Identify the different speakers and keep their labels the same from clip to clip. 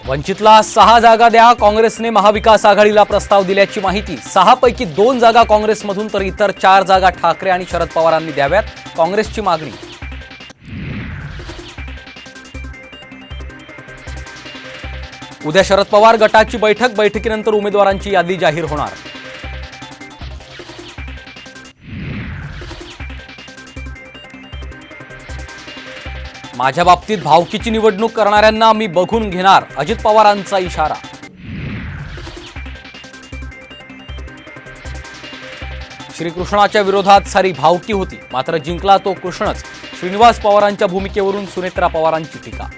Speaker 1: वंचितला 6 जागा द्या, काँग्रेसने महाविकास आघाडीला प्रस्ताव दिल्याची माहिती। 6 पैकी 2 जागा काँग्रेसमधून तर इतर 4 जागा ठाकरे आणि शरद पवारांनी द्याव्यात, काँग्रेसची मागणी। उद्या शरद पवार गटाची बैठकीनंतर उमेदवारांची यादी जाहीर होणार। माझ्या बाबतीत भावकीची निवडणूक करणाऱ्यांना मी बघून घेणार, अजित पवारांचा इशारा। श्रीकृष्णाच्या विरोधात सारी भावकी होती, मात्र जिंकला तो कृष्णच। श्रीनिवास पवारांच्या भूमिकेवरून सुनेत्रा पवारांची टीका।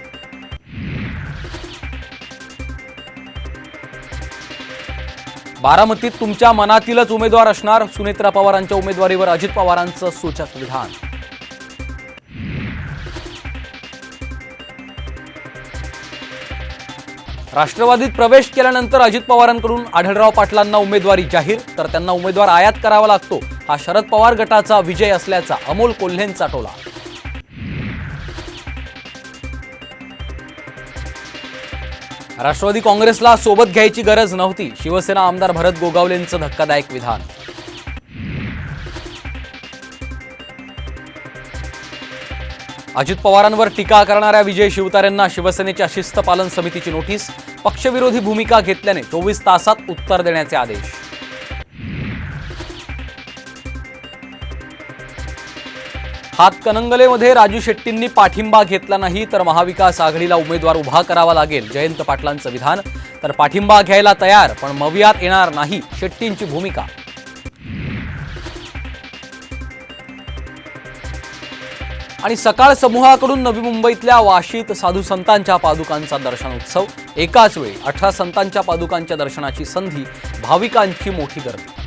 Speaker 1: बारामतीत तुमच्या मनातीलच उमेदवार असणार, सुनेत्रा पवारांच्या उमेदवारीवर अजित पवारांचं सूचक विधान। राष्ट्रवादीत प्रवेश केल्यानंतर अजित पवारांकडून आढळराव पाटलांना उमेदवारी जाहीर, तर त्यांना उमेदवार आयात करावा लागतो, हा शरद पवार गटाचा विजय असल्याचा अमोल कोल्हेंचा टोला। राष्ट्रवादी काँग्रेसला सोबत घ्यायची गरज नव्हती, शिवसेना आमदार भरत गोगावलेंचं धक्कादायक विधान। अजित पवारांवर टीका करणाऱ्या विजय शिवतारेंना शिवसेनेच्या शिस्तपालन समितीची नोटीस, पक्षविरोधी भूमिका घेतल्याने 24 तासात उत्तर देण्याचे आदेश। हातकणंगलेमध्ये राजू शेट्टींनी पाठिंबा घेतला नाही तर महाविकास आघाडीला उमेदवार उभा करावा लागेल, जयंत पाटलांचं विधान। तर पाठिंबा घ्यायला तयार पण मवियात येणार नाही, शेट्टींची भूमिका। आणि सकाळ समूहाकडून नवी मुंबईतल्या वाशीत साधू संतांच्या पादुकांचा दर्शन उत्सव, एकाच वेळी 18 संतांच्या पादुकांच्या दर्शनाची संधी, भाविकांची मोठी गर्दी।